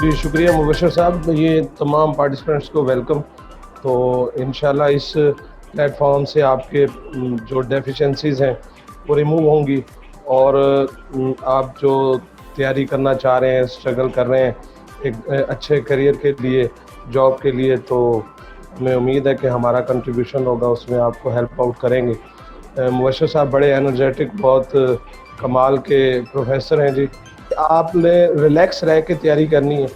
जी शुक्रिया मुबशर साहब, ये तमाम पार्टिसिपेंट्स को वेलकम। तो इंशाल्लाह इस प्लेटफॉर्म से आपके जो डेफिशिएंसीज हैं वो रिमूव होंगी और आप जो तैयारी करना चाह रहे हैं, स्ट्रगल कर रहे हैं एक अच्छे करियर के लिए, जॉब के लिए, तो हमें उम्मीद है कि हमारा कंट्रीब्यूशन होगा, उसमें आपको हेल्प आउट करेंगे। मुबशर साहब बड़े एनर्जेटिक, बहुत कमाल के प्रोफेसर हैं जी। आपने रिलैक्स रह के तैयारी करनी है,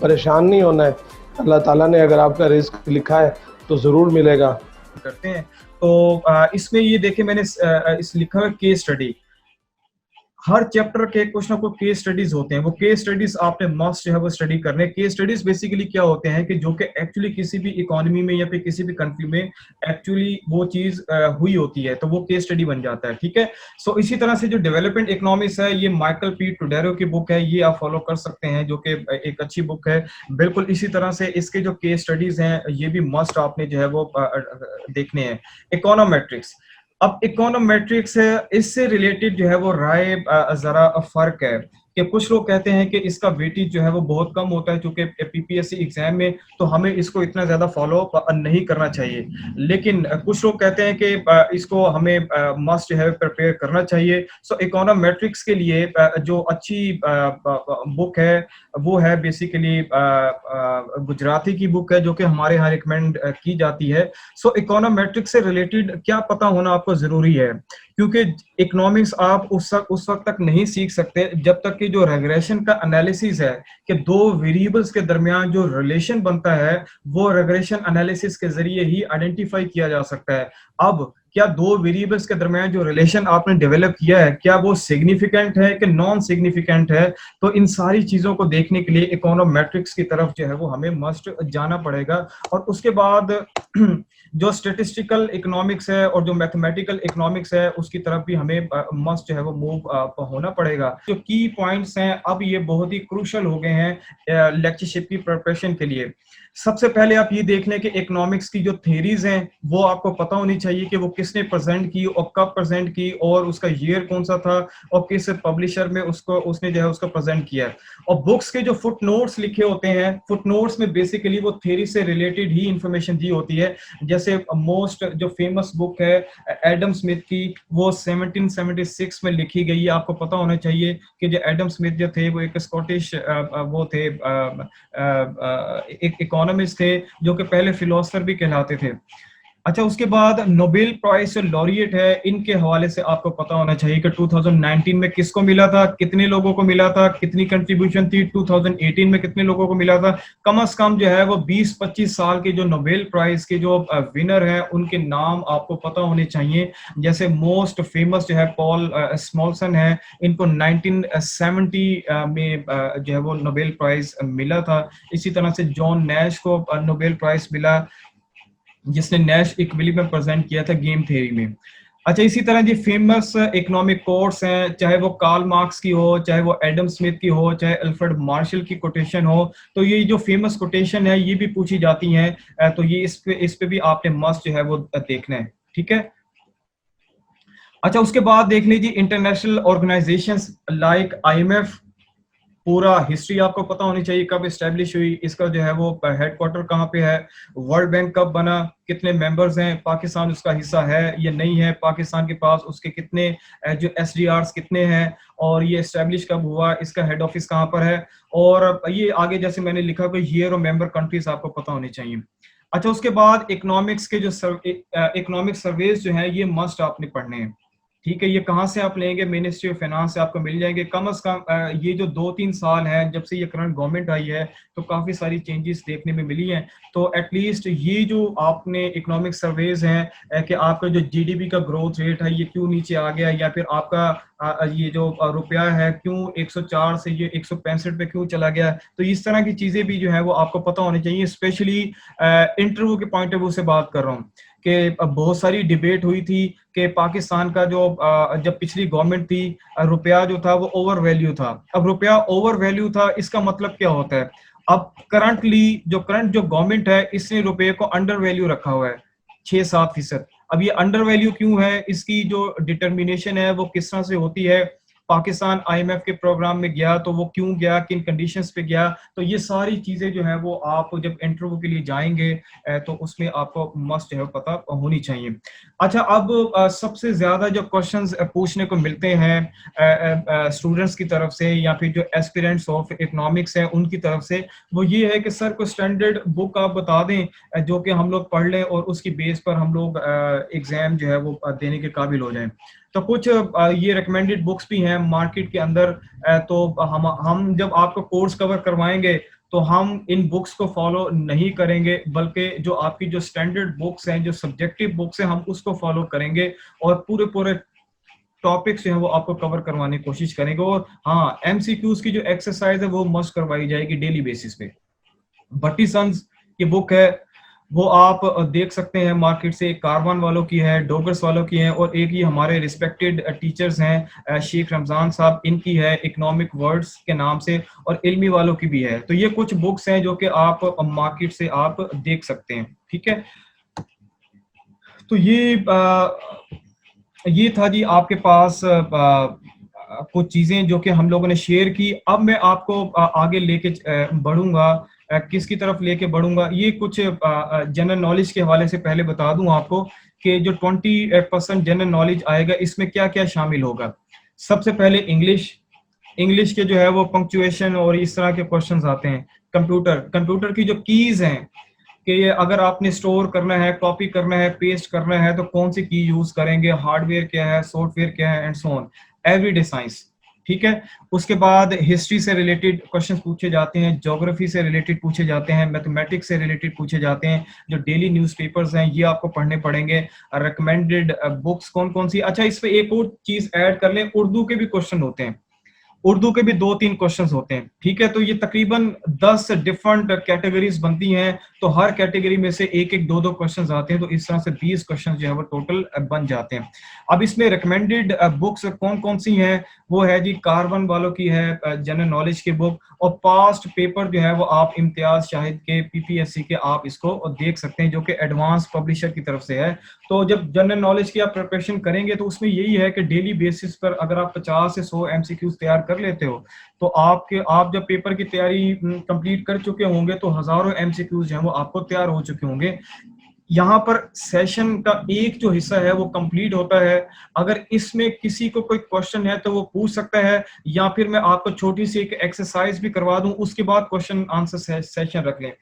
परेशान नहीं होना है। अल्लाह ताला ने अगर आपका रिस्क लिखा है तो ज़रूर मिलेगा। करते हैं तो इसमें ये देखें मैंने इस लिखा है केस स्टडी। हर चैप्टर के कुछ ना कुछ केस स्टडीज होते हैं, वो केस स्टडीज आपने मस्ट जो है वो स्टडी करने। केस स्टडीज बेसिकली क्या होते हैं कि जो कि एक्चुअली किसी भी इकोनॉमी में या फिर किसी भी कंट्री में एक्चुअली वो चीज हुई होती है, तो वो केस स्टडी बन जाता है। ठीक है, सो इसी तरह से जो डेवलपमेंट इकोनॉमिक्स है, ये माइकल पी टुडेरो की बुक है, ये आप फॉलो कर सकते हैं, जो कि एक अच्छी बुक है। बिल्कुल इसी तरह से इसके जो केस स्टडीज हैं ये भी मस्ट आपने जो है वो देखने हैं। इकोनोमेट्रिक्स, अब इकोनोमेट्रिक्स है, इससे रिलेटेड जो है वो राय जरा फर्क है कि कुछ लोग कहते हैं कि इसका वेटेज जो है वो बहुत कम होता है, क्योंकि पीपीएससी एग्जाम में तो हमें इसको इतना ज्यादा फॉलो नहीं करना चाहिए। लेकिन कुछ लोग कहते हैं कि इसको हमें मस्ट जो है प्रिपेयर करना चाहिए। सो इकोनोमेट्रिक्स के लिए जो अच्छी बुक है वो है बेसिकली गुजराती की बुक है, जो कि हमारे यहाँ रिकमेंड की जाती है। सो इकोनोमेट्रिक्स से रिलेटेड क्या पता होना आपको जरूरी है, क्योंकि इकोनॉमिक्स आप उस वक्त तक नहीं सीख सकते जब तक कि जो रेग्रेशन का एनालिसिस है कि दो वेरिएबल्स के दरमियान जो रिलेशन बनता है वो रेग्रेशन एनालिसिस के जरिए ही आइडेंटिफाई किया जा सकता है। अब क्या दो वेरिएबल्स के दरमियान जो रिलेशन आपने डेवलप किया है, क्या वो सिग्निफिकेंट है कि नॉन सिग्निफिकेंट है, तो इन सारी चीजों को देखने के लिए इकोनोमेट्रिक्स की तरफ जो है वो हमें मस्ट जाना पड़ेगा। और उसके बाद जो स्टेटिस्टिकल इकोनॉमिक्स है और जो मैथमेटिकल इकोनॉमिक्स है उसकी तरफ भी हमें मस्ट जो है वो मूव होना पड़ेगा। जो की पॉइंट्स हैं अब ये बहुत ही क्रूशल हो गए हैं लेक्चरशिप की प्रिपरेशन के लिए। सबसे पहले आप ये देख लें कि इकोनॉमिक्स की जो थ्योरीज हैं वो आपको पता होनी चाहिए कि वो किसने प्रेजेंट की और कब प्रेजेंट की और उसका ईयर कौन सा था और किस पब्लिशर में उसने जो है उसको प्रेजेंट किया। और बुक्स के जो फुट नोट्स लिखे होते हैं, फुट नोट्स में बेसिकली वो थ्योरी से रिलेटेड ही इंफॉर्मेशन दी होती है। जैसे मोस्ट जो फेमस बुक है एडम स्मिथ की, वो 1776 में लिखी गई है। आपको पता होना चाहिए कि जो एडम स्मिथ जो थे वो एक स्कॉटिश वो थे, एक इकोनॉमिस्ट थे जो कि पहले फिलोसफर भी कहलाते थे। अच्छा, उसके बाद नोबेल प्राइज जो लॉरिएट है, इनके हवाले से आपको पता होना चाहिए कि 2019 में किसको मिला था, कितने लोगों को मिला था, कितनी कंट्रीब्यूशन थी, 2018 में कितने लोगों को मिला था। कम से कम जो है वो 20-25 साल के जो नोबेल प्राइज के जो विनर हैं उनके नाम आपको पता होने चाहिए। जैसे मोस्ट फेमस जो है पॉल स्मॉलसन है, इनको 1970 में जो है वो नोबेल प्राइज मिला था। इसी तरह से जॉन नैश को नोबेल प्राइज मिला, जिसने नैश इक्विलिब्रियम प्रेजेंट किया था गेम थ्योरी में। अच्छा, इसी तरह जी फेमस इकोनॉमिक कोट्स हैं, चाहे वो कार्ल मार्क्स की हो, चाहे वो एडम स्मिथ की हो, चाहे अल्फ्रेड मार्शल की कोटेशन हो, तो ये जो फेमस कोटेशन है ये भी पूछी जाती हैं। तो ये इस पे भी आपने मस्ट जो है वो देखना है। ठीक है, अच्छा उसके बाद देख लीजिए इंटरनेशनल ऑर्गेनाइजेशंस लाइक आईएमएफ, पूरा हिस्ट्री आपको पता होनी चाहिए, कब एस्टेब्लिश हुई, इसका जो है वो हेडक्वार्टर कहाँ पे है, वर्ल्ड बैंक कब बना, कितने मेंबर्स हैं, पाकिस्तान उसका हिस्सा है या नहीं है, पाकिस्तान के पास उसके कितने जो एसडीआरस कितने हैं, और ये एस्टेब्लिश कब हुआ, इसका हेड ऑफिस कहाँ पर है, और ये आगे जैसे मैंने लिखा कि ईयर और मेंबर कंट्रीज आपको पता होनी चाहिए। अच्छा, उसके बाद इकोनॉमिक्स के जो इकोनॉमिक सर्वेज जो है ये मस्ट आपने पढ़ने हैं। ठीक है, ये कहाँ से आप लेंगे, मिनिस्ट्री ऑफ फाइनेंस से आपको मिल जाएंगे। कम से कम ये जो 2-3 साल हैं जब से ये करंट गवर्नमेंट आई है तो काफी सारी चेंजेस देखने में मिली हैं। तो एटलीस्ट ये जो आपने इकोनॉमिक सर्वेज हैं कि आपका जो जीडीपी का ग्रोथ रेट है ये क्यों नीचे आ गया, या फिर आपका ये जो रुपया है क्यों 104 से ये 165 पे क्यों चला गया, तो इस तरह की चीजें भी जो है वो आपको पता होनी चाहिए। स्पेशली इंटरव्यू के पॉइंट ऑफ व्यू से बात कर रहा हूँ कि बहुत सारी डिबेट हुई थी कि पाकिस्तान का जो जब पिछली गवर्नमेंट थी रुपया जो था वो ओवर वैल्यू था। अब रुपया ओवर वैल्यू था इसका मतलब क्या होता है, अब करंट जो गवर्नमेंट है इसने रुपये को अंडर वैल्यू रखा हुआ है 6-7%। अब ये अंडर वैल्यू क्यों है, इसकी जो डिटर्मिनेशन है वो किस तरह से होती है, पाकिस्तान IMF के प्रोग्राम में गया तो वो क्यों गया, किन कंडीशंस पे गया, तो ये सारी चीजें जो है वो आप जब इंटरव्यू के लिए जाएंगे तो उसमें आपको मस्ट जो है पता होनी चाहिए। अच्छा, अब सबसे ज्यादा जो क्वेश्चंस पूछने को मिलते हैं स्टूडेंट्स की तरफ से या फिर जो एस्पिरेंट्स ऑफ इकोनॉमिक्स हैं उनकी तरफ से, वो ये है कि सर को स्टैंडर्ड बुक आप बता दें जो कि हम लोग पढ़ लें और उसकी बेस पर हम लोग एग्जाम जो है वो देने के काबिल हो जाएं। तो कुछ ये रिकमेंडेड बुक्स भी हैं मार्केट के अंदर। तो हम जब आपको कोर्स कवर करवाएंगे तो हम इन बुक्स को फॉलो नहीं करेंगे, बल्कि जो आपकी जो स्टैंडर्ड बुक्स हैं, जो सब्जेक्टिव बुक्स हैं, हम उसको फॉलो करेंगे और पूरे पूरे टॉपिक्स जो है वो आपको कवर करवाने की कोशिश करेंगे। और हाँ, एमसीक्यूज की जो एक्सरसाइज है वो मस्ट करवाई जाएगी डेली बेसिस पे। भट्टी सन्स की बुक है, वो आप देख सकते हैं मार्केट से, कारवान वालों की है, डोगर्स वालों की है, और एक ये हमारे रिस्पेक्टेड टीचर्स हैं शेख रमजान साहब, इनकी है इकोनॉमिक वर्ड्स के नाम से, और इल्मी वालों की भी है। तो ये कुछ बुक्स हैं जो कि आप मार्केट से आप देख सकते हैं। ठीक है, तो ये था जी आपके पास कुछ चीजें जो कि हम लोगों ने शेयर की। अब मैं आपको आगे लेके बढ़ूंगा, किसकी तरफ लेके बढ़ूंगा, ये कुछ जनरल नॉलेज के हवाले से पहले बता दूं आपको कि जो 20% जनरल नॉलेज आएगा इसमें क्या क्या शामिल होगा। सबसे पहले इंग्लिश के जो है वो पंक्चुएशन और इस तरह के क्वेश्चंस आते हैं। कंप्यूटर की जो कीज हैं कि ये अगर आपने स्टोर करना है, कॉपी करना है, पेस्ट करना है तो कौन सी की यूज करेंगे, हार्डवेयर क्या है, सॉफ्टवेयर क्या है, and so on, everyday science. ठीक है, उसके बाद हिस्ट्री से रिलेटेड क्वेश्चंस पूछे जाते हैं, ज्योग्राफी से रिलेटेड पूछे जाते हैं, मैथमेटिक्स से रिलेटेड पूछे जाते हैं, जो डेली न्यूज़पेपर्स हैं ये आपको पढ़ने पड़ेंगे, रिकमेंडेड बुक्स कौन कौन सी। अच्छा, इस पे एक और चीज ऐड कर लें, उर्दू के भी क्वेश्चन होते हैं, उर्दू के भी 2-3 क्वेश्चंस होते हैं। ठीक है, तो ये तकरीबन 10 डिफरेंट कैटेगरीज बनती हैं, तो हर कैटेगरी में से एक एक दो दो क्वेश्चंस आते हैं, तो इस तरह से 20 क्वेश्चंस जो है वो टोटल बन जाते हैं। अब इसमें रिकमेंडेड बुक्स कौन कौन सी हैं, वो है जी कार्बन वालों की है जनरल नॉलेज की बुक, और पास्ट पेपर जो है वो आप इम्तियाज शाहिद के PPSC के आप इसको देख सकते हैं, जो कि एडवांस पब्लिशर की तरफ से है। तो जब जनरल नॉलेज की आप प्रिपरेशन करेंगे तो उसमें यही है कि डेली बेसिस पर अगर आप 50 से 100 MCQs तैयार कर लेते हो तो आप जब पेपर की तैयारी कंप्लीट कर चुके होंगे तो हजारों MCQs जो है वो आपको तैयार हो चुके होंगे। यहाँ पर सेशन का एक जो हिस्सा है वो कंप्लीट होता है, अगर इसमें किसी को कोई क्वेश्चन है तो वो पूछ सकता है, या फिर मैं आपको छोटी सी एक एक्सरसाइज भी करवा दूं, उसके बाद क्वेश्चन आंसर सेशन रख लें।